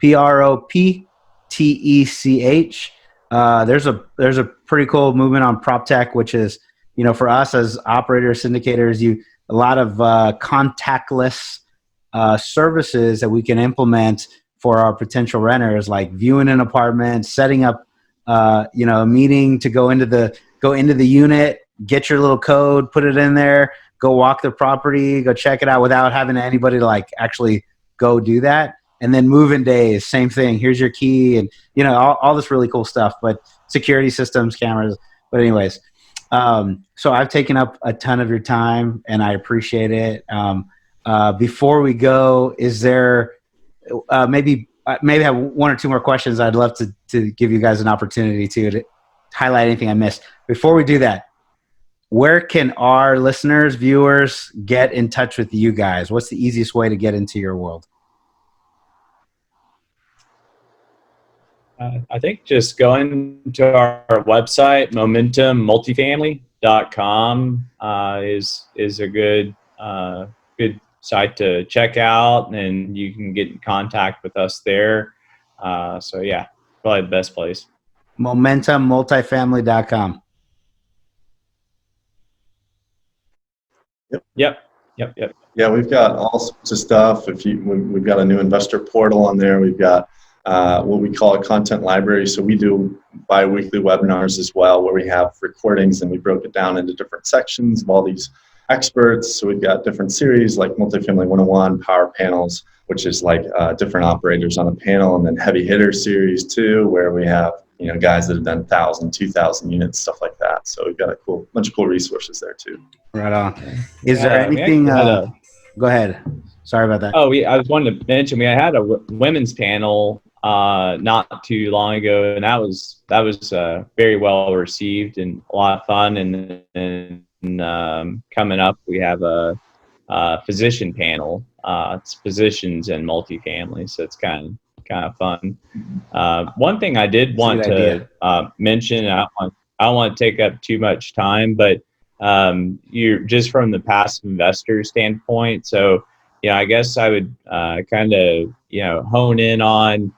PropTech. There's a pretty cool movement on PropTech, which is, for us as operators, syndicators, a lot of contactless services that we can implement for our potential renters, like viewing an apartment, setting up a meeting to go into the unit, get your little code, put it in there, go walk the property, go check it out without having anybody to actually go do that. And then move-in days, same thing. Here's your key, and all this really cool stuff. But security systems, cameras. But anyways, so I've taken up a ton of your time, and I appreciate it. Before we go, is there maybe I have 1 or 2 more questions? I'd love to give you guys an opportunity to highlight anything I missed. Before we do that, where can our listeners, viewers, get in touch with you guys? What's the easiest way to get into your world? I think just going to our website, momentummultifamily.com, is a good site to check out, and you can get in contact with us there. So yeah, probably the best place. Momentummultifamily.com. Yep. Yeah, we've got all sorts of stuff. We've got a new investor portal on there. We've got what we call a content library. So we do bi-weekly webinars as well, where we have recordings, and we broke it down into different sections of all these experts. So we've got different series like Multifamily 101, Power Panels, which is like different operators on a panel, and then Heavy Hitter series too, where we have guys that have done 1,000, 2,000 units, stuff like that. So we've got a bunch of cool resources there too. Right on. Is there anything? Go ahead. Sorry about that. Oh, I was wanting to mention we had a women's panel not too long ago, and that was very well received and a lot of fun. And coming up, we have a physician panel. It's physicians and multifamily, so it's kind of fun. One thing I did want to mention, I don't want to take up too much time, but you're just from the passive investor standpoint. So, I guess I would kind of hone in on.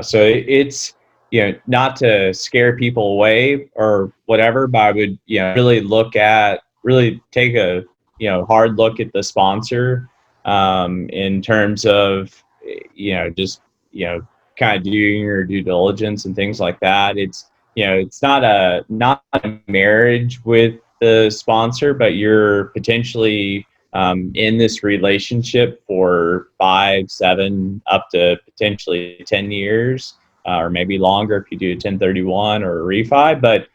So it's not to scare people away or whatever, but I would really take a hard look at the sponsor in terms of just kind of doing your due diligence and things like that. It's it's not a marriage with the sponsor, but you're potentially in this relationship for 5, 7, up to potentially 10 years, or maybe longer if you do a 1031 or a refi. But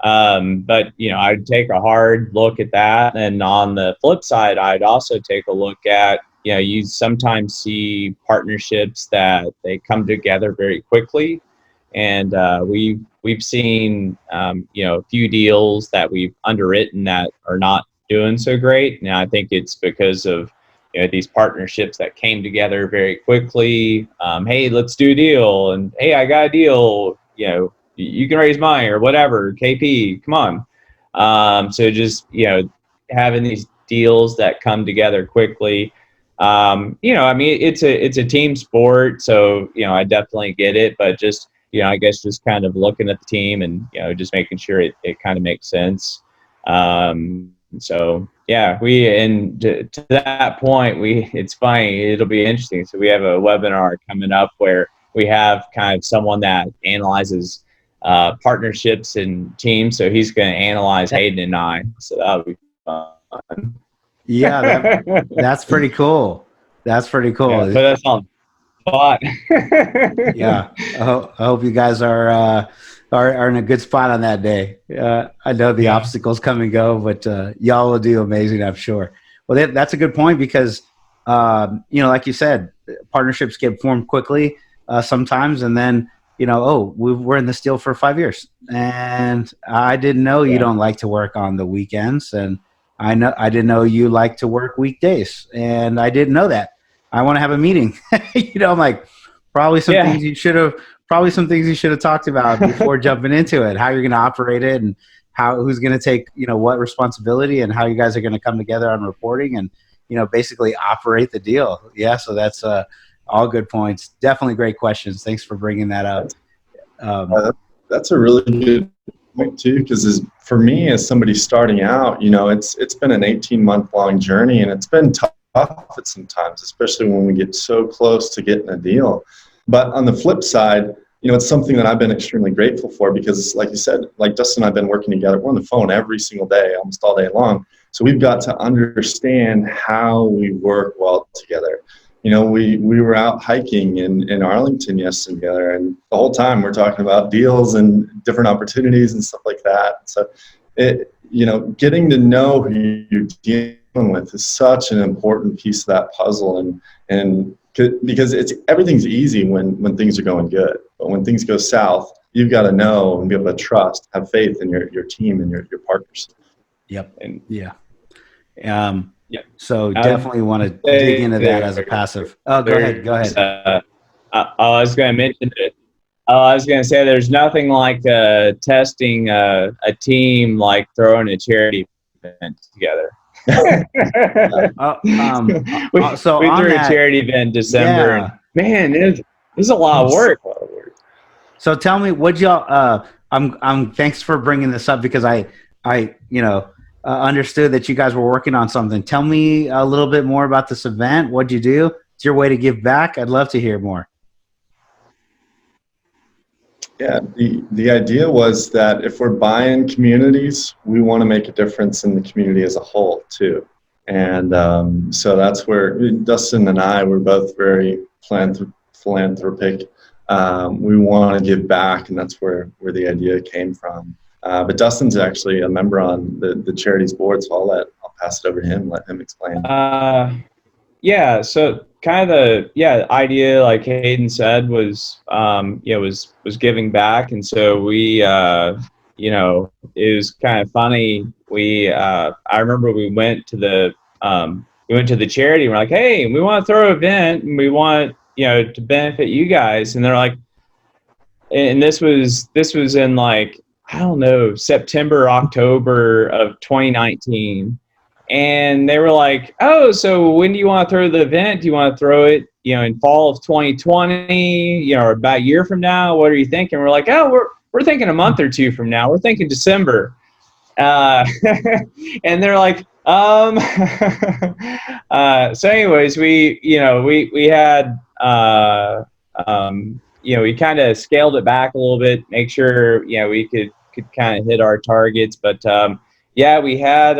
I'd take a hard look at that. And on the flip side, I'd also take a look at, you sometimes see partnerships that they come together very quickly. And we've seen, a few deals that we've underwritten that are not doing so great. Now, I think it's because of these partnerships that came together very quickly. Hey, let's do a deal, and hey, I got a deal. You can raise mine or whatever. KP, come on. So just having these deals that come together quickly. It's a team sport, so I definitely get it, but just I guess just kind of looking at the team and just making sure it kind of makes sense. So yeah, to that point, it's funny, it'll be interesting. So we have a webinar coming up where we have kind of someone that analyzes partnerships and teams. So he's going to analyze Hayden and I. So that'll be fun. Yeah, that's pretty cool. That's pretty cool. Yeah, but that's all fun. Yeah, I hope you guys are in a good spot on that day. I know the obstacles come and go, but y'all will do amazing, I'm sure. Well, that's a good point because, like you said, partnerships get formed quickly sometimes, and then we're in this deal for 5 years, and I didn't know you don't like to work on the weekends, and I didn't know you like to work weekdays, and I didn't know that. I want to have a meeting. I'm like, probably some things you should have talked about before jumping into it. How you're going to operate it, and who's going to take what responsibility, and how you guys are going to come together on reporting, and basically operate the deal. Yeah, so that's all good points. Definitely great questions. Thanks for bringing that up. That's a really good point too, because for me as somebody starting out, it's been an 18-month long journey, and it's been tough at some times, especially when we get so close to getting a deal. But on the flip side, it's something that I've been extremely grateful for because, like you said, like Dustin and I've been working together. We're on the phone every single day, almost all day long. So we've got to understand how we work well together. We were out hiking in Arlington yesterday together, and the whole time we're talking about deals and different opportunities and stuff like that. So, getting to know who you're dealing with is such an important piece of that puzzle, and because everything's easy when things are going good, but when things go south, you've got to know and be able to trust, have faith in your team and your partners. Yep. And yeah. So definitely want to dig into that as a passive. Oh, go ahead. I was going to mention it. I was going to say there's nothing like testing a team like throwing a charity event together. We threw a charity event in December, and man, it's a lot of work. So tell me, what y'all? Thanks for bringing this up because I understood that you guys were working on something. Tell me a little bit more about this event. What'd you do? It's your way to give back. I'd love to hear more. Yeah, the idea was that if we're buying communities, we want to make a difference in the community as a whole too. And so that's where Dustin and I were both very philanthropic. We want to give back, and that's where the idea came from. But Dustin's actually a member on the charities board, so I'll pass it over to him, let him explain. So kind of the idea, like Hayden said, was was giving back, and so we it was kind of funny. I remember we went to the charity, and we're like, hey, we want to throw an event, and we want to benefit you guys, and they're like, and this was in like, I don't know, September, October of 2019. And they were like, oh, so when do you want to throw the event? Do you want to throw it, in fall of 2020, or about a year from now? What are you thinking? We're like, oh, we're thinking a month or two from now. We're thinking December. And they're like, so anyways, we had, we kind of scaled it back a little bit, make sure, we could kind of hit our targets. But we had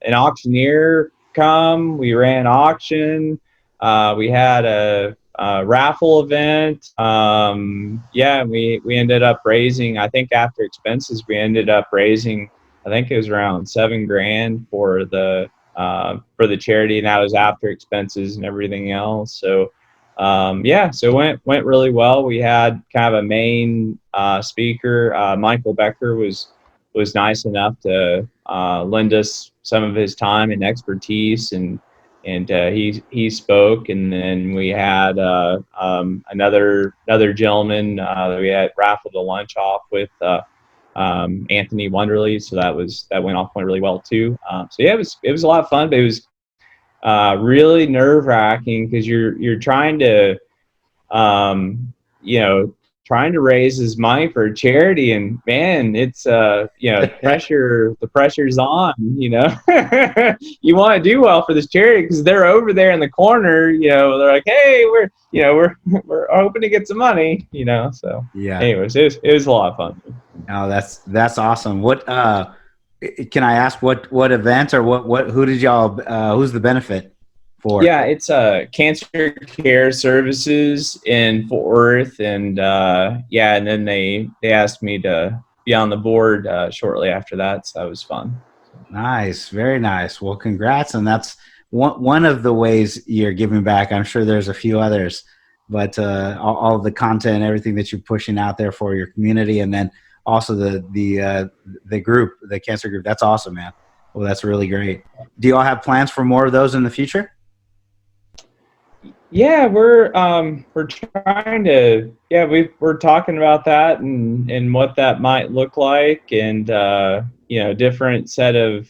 an auctioneer come. We ran auction. We had a raffle event. We ended up raising, I think after expenses, we ended up raising, I think it was around $7,000 for the charity, and that was after expenses and everything else. So so it went really well. We had kind of a main speaker. Michael Becker was nice enough to lend us some of his time and expertise, and he spoke. And then we had another gentleman that we had raffled a lunch off with, Anthony Wonderly. So that went really well too. It was a lot of fun, but it was really nerve-wracking because you're trying to trying to raise his money for a charity, and man, it's the pressure's on. You want to do well for this charity because they're over there in the corner. They're like, hey, we're hoping to get some money. So yeah. Anyways, it was a lot of fun. Oh, that's awesome. What can I ask? What event or who did y'all? Who's the benefit for? Yeah, it's cancer care services in Fort Worth, and and then they asked me to be on the board shortly after that, so that was fun. Nice, very nice. Well, congrats, and that's one of the ways you're giving back. I'm sure there's a few others, but all of the content, everything that you're pushing out there for your community, and then also the group, the cancer group. That's awesome, man. Well, that's really great. Do you all have plans for more of those in the future? Yeah, we're trying to. Yeah, we're talking about that and what that might look like, and different set of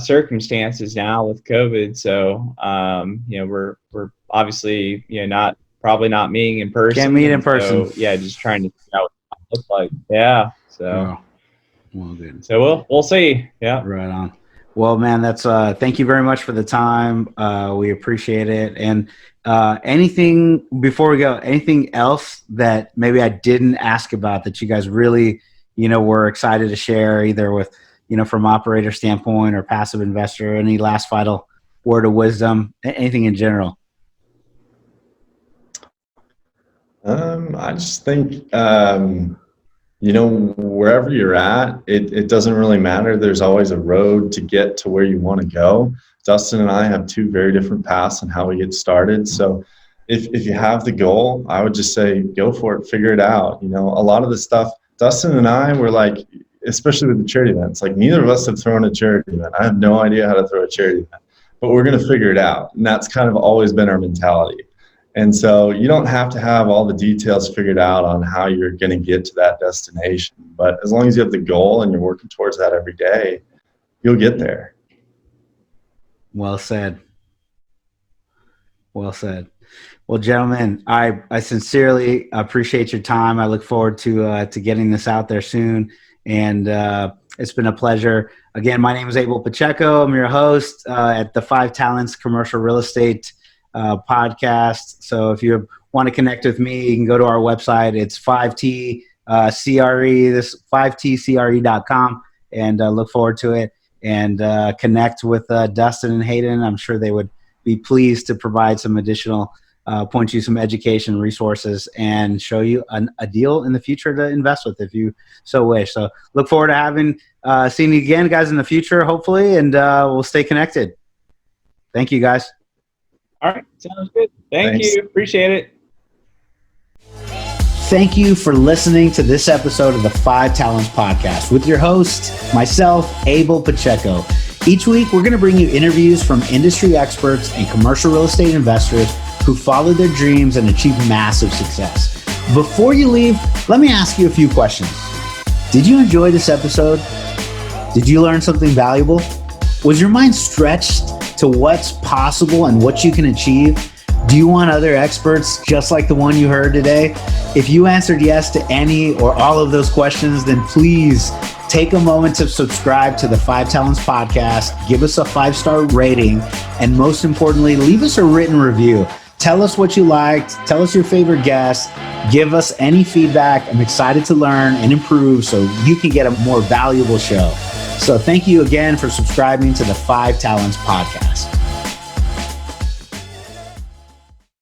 circumstances now with COVID. So we're obviously probably not meeting in person. Can't meet in person. So, just trying to figure out what it looks like. Yeah. So. Oh, well, good. So we'll see. Yeah. Right on. Well, man, that's thank you very much for the time. We appreciate it. And anything before we go, anything else that maybe I didn't ask about that you guys really, were excited to share, either with, from operator standpoint or passive investor, any last final word of wisdom, anything in general? I just think, wherever you're at, it doesn't really matter. There's always a road to get to where you want to go. Dustin and I have two very different paths on how we get started. So if you have the goal, I would just say, go for it, figure it out. A lot of the stuff, Dustin and I were like, especially with the charity events, like neither of us have thrown a charity event. I have no idea how to throw a charity event, but we're going to figure it out. And that's kind of always been our mentality. And so you don't have to have all the details figured out on how you're going to get to that destination. But as long as you have the goal and you're working towards that every day, you'll get there. Well said. Well said. Well, gentlemen, I sincerely appreciate your time. I look forward to getting this out there soon. And it's been a pleasure. Again, my name is Abel Pacheco. I'm your host at the 5 Talents Commercial Real Estate podcast. So if you want to connect with me, you can go to our website. It's 5T CRE, this 5tcre.com, and look forward to it, and connect with Dustin and Hayden. I'm sure they would be pleased to provide some additional, point you some education resources and show you a deal in the future to invest with if you so wish. So look forward to seeing you again, guys, in the future, hopefully, and we'll stay connected. Thank you, guys. All right. Sounds good. Thanks. You. Appreciate it. Thank you for listening to this episode of the 5 Talents Podcast with your host, myself, Abel Pacheco. Each week, we're going to bring you interviews from industry experts and commercial real estate investors who followed their dreams and achieved massive success. Before you leave, let me ask you a few questions. Did you enjoy this episode? Did you learn something valuable? Was your mind stretched to what's possible and what you can achieve? Do you want other experts just like the one you heard today? If you answered yes to any or all of those questions, then please take a moment to subscribe to the 5 Talents Podcast, give us a 5-star rating, and most importantly, leave us a written review. Tell us what you liked, tell us your favorite guest, give us any feedback. I'm excited to learn and improve so you can get a more valuable show. So thank you again for subscribing to the 5 Talents podcast.